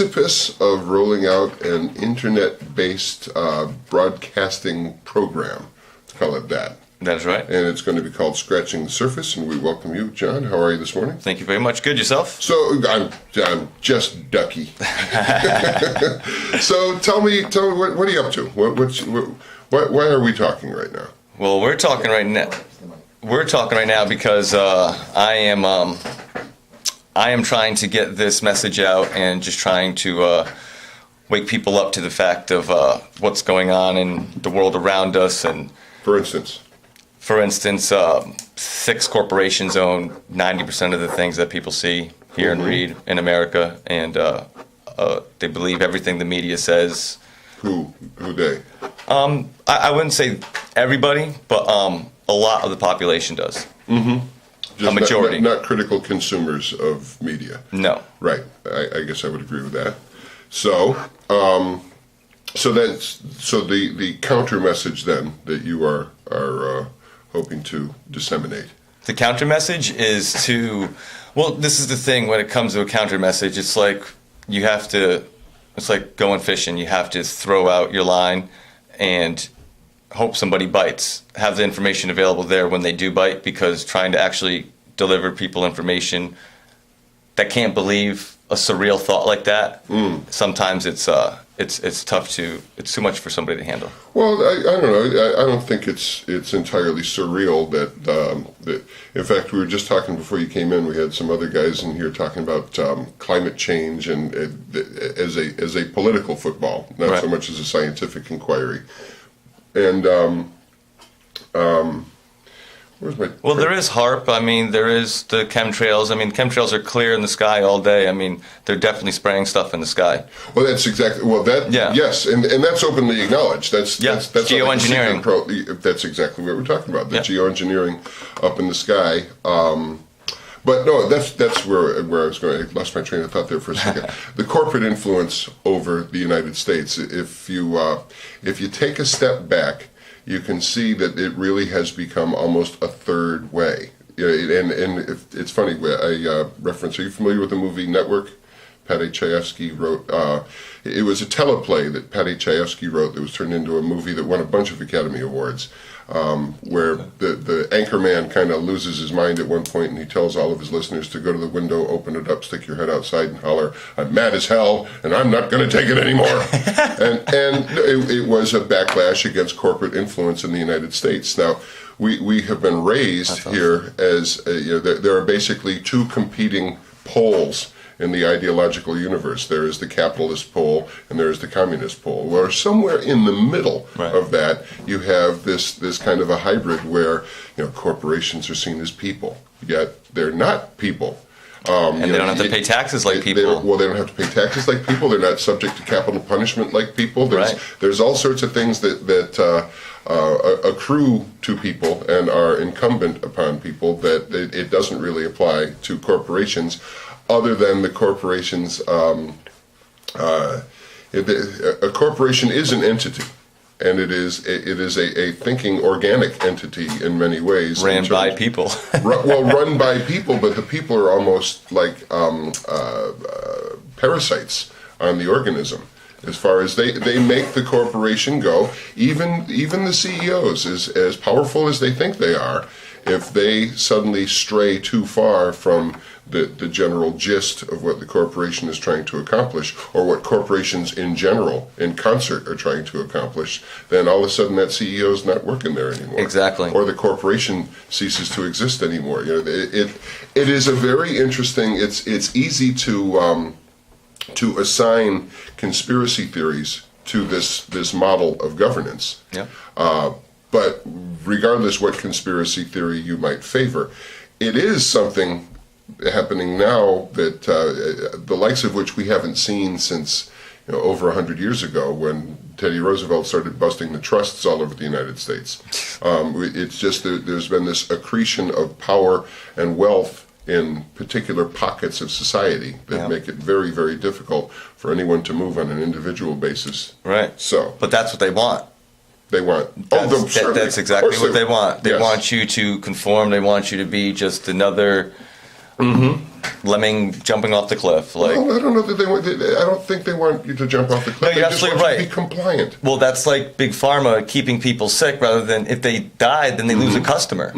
precipice of rolling out an internet-based broadcasting program. Let's call it that. That's right. And it's going to be called Scratching the Surface, and we welcome you, John. How are you this morning? Thank you very much. Good. Yourself? So I'm just ducky. So tell me, what are you up to? Why are we talking right now? Well, we're talking right now. We're talking right now because I am trying to get this message out and just trying to wake people up to the fact of what's going on in the world around us. And for instance, 6 corporations own 90% of the things that people see, hear, and read in America, and they believe everything the media says. Who they? I wouldn't say everybody, but a lot of the population does. Mm-hmm. Just a majority. Not critical consumers of media. No. Right. I guess I would agree with that. So, the counter message then that you are hoping to disseminate. The counter message is this is the thing when it comes to a counter message. It's like it's like going fishing. You have to throw out your line and hope somebody bites. Have the information available there when they do bite, because trying to actually deliver people information that can't believe a surreal thought like that, sometimes it's tough it's too much for somebody to handle. Well, I don't know. I don't think it's entirely surreal that in fact, we were just talking before you came in. We had some other guys in here talking about climate change and as a political football, not right. so much as a scientific inquiry. And where's my? Well, there is HARP. I mean, there is the chemtrails. I mean, chemtrails are clear in the sky all day. I mean, they're definitely spraying stuff in the sky. Well, that's exactly. Well, yes, and that's openly acknowledged. That's geoengineering. That's exactly what we're talking about. The geoengineering up in the sky. But no, that's where I was going. I lost my train of thought there for a second. The corporate influence over the United States. If you take a step back, you can see that it really has become almost a third way. And it's funny. I reference. Are you familiar with the movie Network? Patty Chayefsky wrote. It was a teleplay that Patty Chayefsky wrote that was turned into a movie that won a bunch of Academy Awards. Where the anchorman kind of loses his mind at one point, and he tells all of his listeners to go to the window, open it up, stick your head outside, and holler, "I'm mad as hell, and I'm not going to take it anymore." and it was a backlash against corporate influence in the United States. Now, we have been raised here as there are basically 2 competing poles in the ideological universe. There is the capitalist pole and there is the communist pole. Where somewhere in the middle of that, you have this kind of a hybrid where corporations are seen as people, yet they're not people. And they don't have to pay taxes like people. They don't have to pay taxes like people. They're not subject to capital punishment like people. There's all sorts of things that accrue to people and are incumbent upon people that it doesn't really apply to corporations. Other than the corporations, a corporation is an entity, and it is a thinking organic entity in many ways. Ran by people. Run by people, but the people are almost like parasites on the organism. As far as they make the corporation go, even the CEOs, as powerful as they think they are, if they suddenly stray too far from the general gist of what the corporation is trying to accomplish, or what corporations in general, in concert, are trying to accomplish, then all of a sudden that CEO is not working there anymore. Exactly. Or the corporation ceases to exist anymore. It is a very interesting. It's easy to assign conspiracy theories to this model of governance. Yeah. But regardless what conspiracy theory you might favor, it is something happening now that the likes of which we haven't seen since over 100 years ago, when Teddy Roosevelt started busting the trusts all over the United States. It's just that there's been this accretion of power and wealth in particular pockets of society that make it very, very difficult for anyone to move on an individual basis. Right. So, but that's what they want. They want. That's exactly what they want. They want you to conform. They want you to be just another lemming jumping off the cliff. Like, well, I don't know that they want. I don't think they want you to jump off the cliff. No, you're they just absolutely want you right. to be compliant. Well, that's like big pharma keeping people sick rather than if they die, then they lose a customer.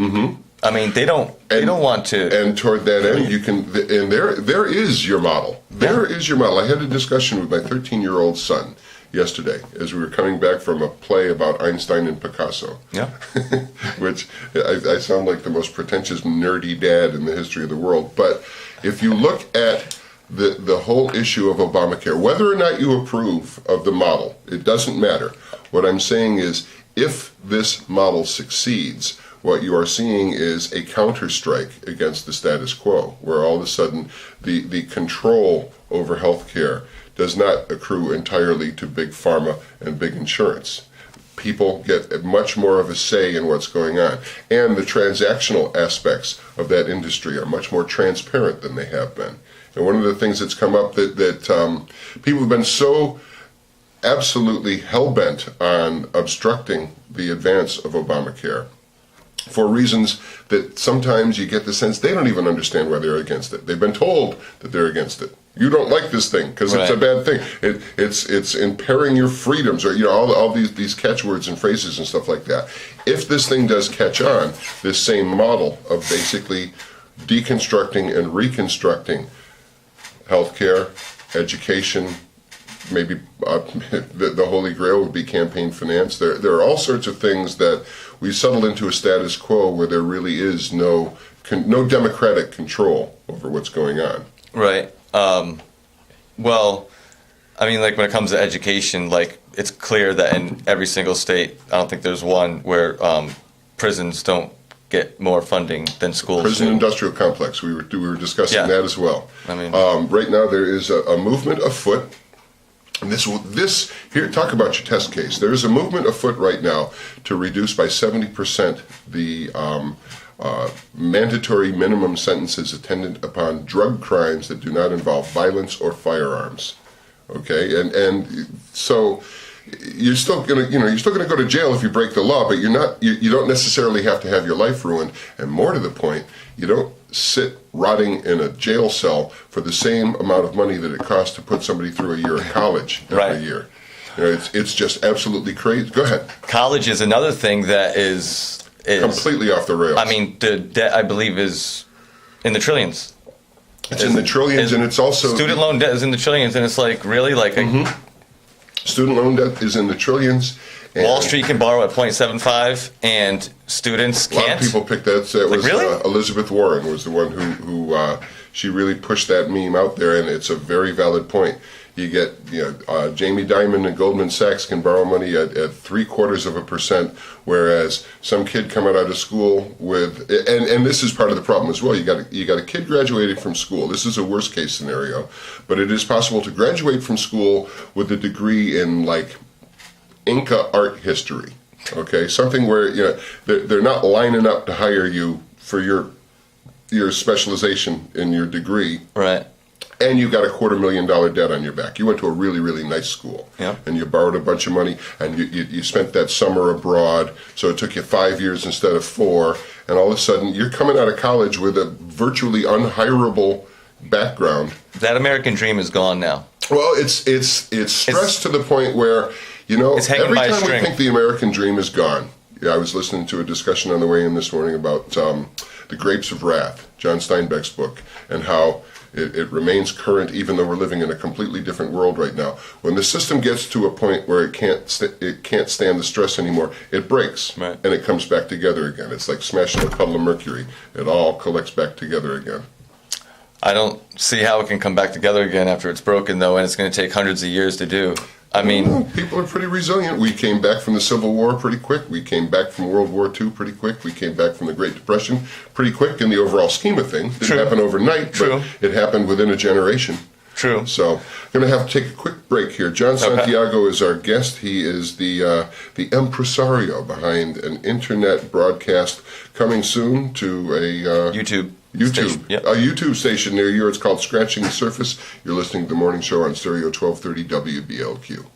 I mean, they don't want to. And toward that end, you can. And there is your model. There is your model. I had a discussion with my 13-year-old son yesterday as we were coming back from a play about Einstein and Picasso. Yeah. Which I sound like the most pretentious, nerdy dad in the history of the world. But if you look at the whole issue of Obamacare, whether or not you approve of the model, it doesn't matter. What I'm saying is, if this model succeeds, what you are seeing is a counterstrike against the status quo, where all of a sudden the control over healthcare does not accrue entirely to big pharma and big insurance. People get much more of a say in what's going on. And the transactional aspects of that industry are much more transparent than they have been. And one of the things that's come up that people have been so absolutely hell-bent on obstructing the advance of Obamacare for reasons that sometimes you get the sense they don't even understand why they're against it. They've been told that they're against it. You don't like this thing because it's a bad thing. It's impairing your freedoms, or all these catchwords and phrases and stuff like that. If this thing does catch on, this same model of basically deconstructing and reconstructing healthcare, education, maybe the holy grail would be campaign finance. There are all sorts of things that we settle into a status quo where there really is no democratic control over what's going on. Right. Well, I mean, like when it comes to education, like it's clear that in every single state, I don't think there's one where prisons don't get more funding than schools. Prison industrial complex. We were discussing that as well. I mean, right now there is a movement afoot. And this here, talk about your test case. There is a movement afoot right now to reduce by 70% the mandatory minimum sentences attendant upon drug crimes that do not involve violence or firearms. Okay, and so you're still gonna go to jail if you break the law, but you don't necessarily have to have your life ruined. And more to the point, you don't sit rotting in a jail cell for the same amount of money that it costs to put somebody through a year of college every year. It's just absolutely crazy. Go ahead. College is another thing that is completely off the rails. I mean, the debt, I believe, is in the trillions. It's in the trillions, and it's also student loan debt is in the trillions, and it's like really like student loan debt is in the trillions. Wall Street can borrow at 0.75, and students can't. A lot of people picked that. That was really? Elizabeth Warren was the one who she really pushed that meme out there, and it's a very valid point. You get Jamie Dimon and Goldman Sachs can borrow money at 0.75%, whereas some kid coming out of school with and this is part of the problem as well. You got a kid graduating from school. This is a worst case scenario, but it is possible to graduate from school with a degree in like Inca art history. Okay, something where they're not lining up to hire you for your specialization in your degree. Right. And you got a $250,000 debt on your back. You went to a really, really nice school, and you borrowed a bunch of money, and you spent that summer abroad, so it took you 5 years instead of 4, and all of a sudden you're coming out of college with a virtually unhirable background. That American dream is gone now. Well, it's stressed to the point where, every time we think the American dream is gone. I was listening to a discussion on the way in this morning about The Grapes of Wrath, John Steinbeck's book, and how it remains current even though we're living in a completely different world right now. When the system gets to a point where it can't stand the stress anymore, it breaks, right, and it comes back together again. It's like smashing a puddle of mercury. It all collects back together again. I don't see how it can come back together again after it's broken, though, and it's going to take hundreds of years to do. I mean, people are pretty resilient. We came back from the Civil War pretty quick. We came back from World War II pretty quick. We came back from the Great Depression pretty quick in the overall scheme of things. It didn't happen overnight, but it happened within a generation. True. So, going to have to take a quick break here. John Santiago is our guest. He is the impresario behind an internet broadcast coming soon to a YouTube. Station. Yep. A YouTube station near you. It's called Scratching the Surface. You're listening to The Morning Show on Stereo 1230 WBLQ.